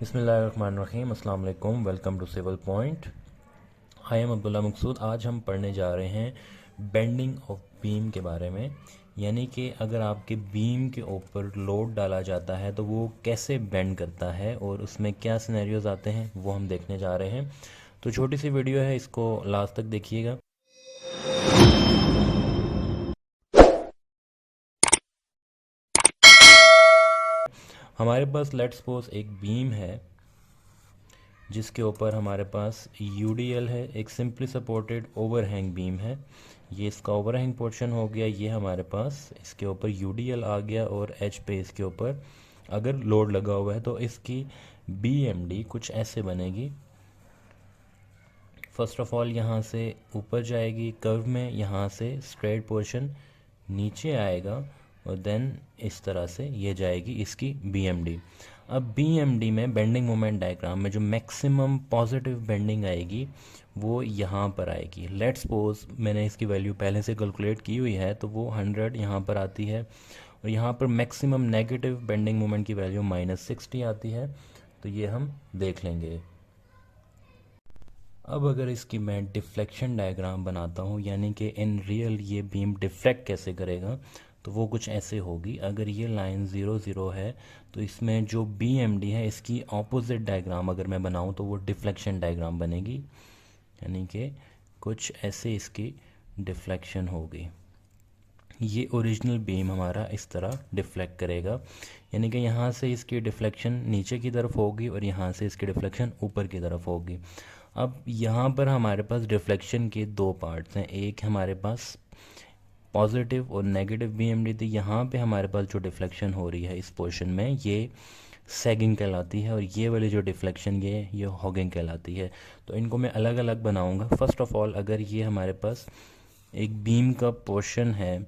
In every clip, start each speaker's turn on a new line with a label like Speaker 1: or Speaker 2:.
Speaker 1: बिस्मिल्लाहिर्रहमानिर्रहीम, अस्सलाम वालेकुम। Welcome to Civil Point. I am Abdullah Maqsood. आज हम पढ़ने जा रहे हैं बेंडिंग ऑफ बीम के बारे में, यानी कि अगर आपके बीम के ऊपर लोड डाला जाता है तो वो कैसे बेंड करता है और उसमें क्या सिनेरियोज आते हैं वो हम देखने जा रहे हैं। तो छोटी सी वीडियो है, इसको लास्ट तक देखिएगा। हमारे पास लेट्स सपोज एक बीम है जिसके ऊपर हमारे पास यूडीएल है, एक सिंपली सपोर्टेड ओवरहैंग बीम है। ये इसका ओवरहैंग पोर्शन हो गया, ये हमारे पास इसके ऊपर यूडीएल आ गया और एच पे इसके ऊपर अगर लोड लगा हुआ है तो इसकी बीएमडी कुछ ऐसे बनेगी। फर्स्ट ऑफ ऑल यहाँ से ऊपर जाएगी कर्व में, यहाँ से स्ट्रेट पोर्शन नीचे आएगा और देन इस तरह से ये जाएगी इसकी बीएमडी। अब बीएमडी में बेंडिंग मोमेंट डायग्राम में जो मैक्सिमम पॉजिटिव बेंडिंग आएगी वो यहाँ पर आएगी। लेट्स सपोज मैंने इसकी वैल्यू पहले से कैलकुलेट की हुई है तो वो 100 यहाँ पर आती है और यहाँ पर मैक्सिमम नेगेटिव बेंडिंग मोमेंट की वैल्यू -60 आती है। तो ये हम देख लेंगे। अब अगर इसकी मैं डिफ्लेक्शन डायग्राम बनाता हूँ, यानी कि इन रियल ये बीम डिफ्लेक्ट कैसे करेगा, तो वो कुछ ऐसे होगी। अगर ये लाइन 0 0 है तो इसमें जो बी एम डी है इसकी ऑपोजिट डायग्राम अगर मैं बनाऊँ तो वो डिफ्लेक्शन डायग्राम बनेगी, यानी कि कुछ ऐसे इसकी डिफ्लेक्शन होगी। ये ओरिजिनल बीम हमारा इस तरह डिफ्लेक्ट करेगा, यानी कि यहाँ से इसकी डिफ्लेक्शन नीचे की तरफ होगी और यहाँ से इसकी डिफ्लेक्शन ऊपर की तरफ होगी। अब यहाँ पर हमारे पास डिफ्लेक्शन के दो पार्ट्स हैं, एक हमारे पास पॉजिटिव और नेगेटिव बीएमडी थी। यहाँ पे हमारे पास जो डिफ्लेक्शन हो रही है इस पोर्शन में ये सैगिंग कहलाती है और ये वाली जो डिफ्लेक्शन ये हॉगिंग कहलाती है। तो इनको मैं अलग अलग बनाऊंगा। फर्स्ट ऑफ ऑल अगर ये हमारे पास एक बीम का पोर्शन है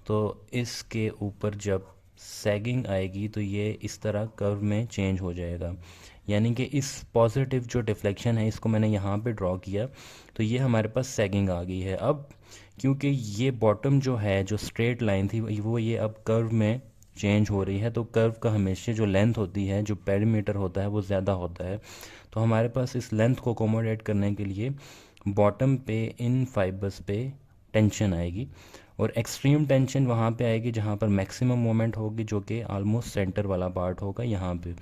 Speaker 1: तो इसके ऊपर जब सैगिंग आएगी तो ये इस तरह कर्व में चेंज हो जाएगा, यानी कि इस पॉजिटिव जो डिफ्लेक्शन है इसको मैंने यहाँ पे ड्रॉ किया तो ये हमारे पास सैगिंग आ गई है। अब क्योंकि ये बॉटम जो है जो स्ट्रेट लाइन थी वो ये अब कर्व में चेंज हो रही है, तो कर्व का हमेशा जो लेंथ होती है, जो पेरीमीटर होता है वो ज़्यादा होता है। तो हमारे पास इस लेंथ को अकोमोडेट करने के लिए बॉटम पे इन फाइबर्स पे टेंशन आएगी और एक्सट्रीम टेंशन वहाँ पे आएगी जहाँ पर मैक्सिमम मोमेंट होगी, जो कि ऑलमोस्ट सेंटर वाला पार्ट होगा यहाँ पे।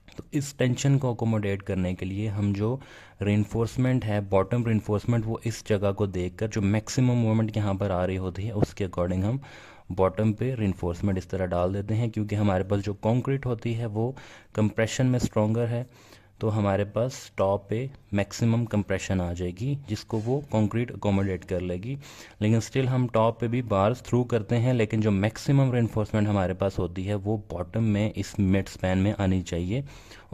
Speaker 1: तो इस टेंशन को अकोमोडेट करने के लिए हम जो रेनफोर्समेंट है, बॉटम रेनफोर्समेंट, वो इस जगह को देखकर जो मैक्सिमम मोमेंट यहाँ पर आ रही होती है उसके अकॉर्डिंग हम बॉटम पे रेनफोर्समेंट इस तरह डाल देते हैं। क्योंकि हमारे पास जो कंक्रीट होती है वो कंप्रेशन में स्ट्रॉन्गर है, तो हमारे पास टॉप पे मैक्सिमम कंप्रेशन आ जाएगी जिसको वो कंक्रीट अकोमोडेट कर लेगी। लेकिन स्टिल हम टॉप पे भी बार्स थ्रू करते हैं, लेकिन जो मैक्सिमम रेनफोर्समेंट हमारे पास होती है वो बॉटम में इस मिड स्पैन में आनी चाहिए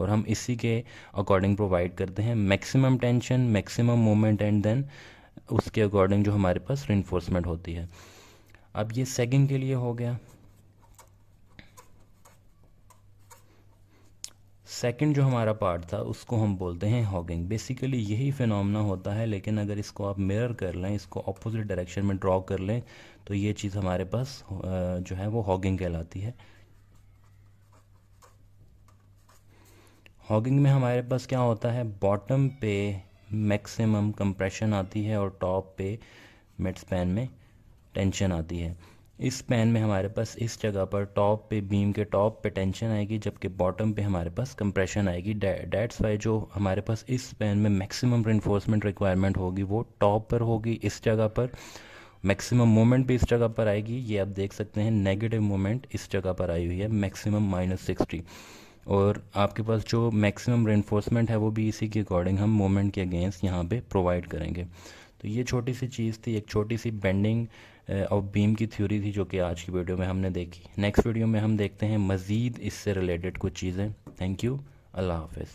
Speaker 1: और हम इसी के अकॉर्डिंग प्रोवाइड करते हैं maximum tension, maximum moment and then उसके अकॉर्डिंग जो हमारे पास रेनफोर्समेंट होती है। अब ये सेगिंग के लिए हो गया। सेकंड जो हमारा पार्ट था उसको हम बोलते हैं हॉगिंग। बेसिकली यही फिनोमेना होता है, लेकिन अगर इसको आप मिरर कर लें, इसको अपोजिट डायरेक्शन में ड्रॉ कर लें तो ये चीज़ हमारे पास जो है वो हॉगिंग कहलाती है। हॉगिंग में हमारे पास क्या होता है, बॉटम पे मैक्सिमम कंप्रेशन आती है और टॉप पे मिड स्पैन में टेंशन आती है। इस स्पैन में हमारे पास इस जगह पर टॉप पे, बीम के टॉप पे टेंशन आएगी, जबकि बॉटम पे हमारे पास कंप्रेशन आएगी। डेट्स वाई जो हमारे पास इस स्पैन में मैक्सिमम रेनफोर्समेंट रिक्वायरमेंट होगी वो टॉप पर होगी इस जगह पर। मैक्सिमम मोमेंट भी इस जगह पर आएगी, ये आप देख सकते हैं नेगेटिव मोमेंट इस जगह पर आई हुई है, मैक्सिमम -60। और आपके पास जो मैक्सिमम रेनफोर्समेंट है वो भी इसी के अकॉर्डिंग हम मोमेंट के अगेंस्ट यहाँ पे प्रोवाइड करेंगे। तो ये छोटी सी चीज़ थी, एक छोटी सी बेंडिंग और बीम की थ्योरी थी जो कि आज की वीडियो में हमने देखी। नेक्स्ट वीडियो में हम देखते हैं मज़ीद इससे रिलेटेड कुछ चीज़ें। Thank you. अल्लाह हाफ़िज़।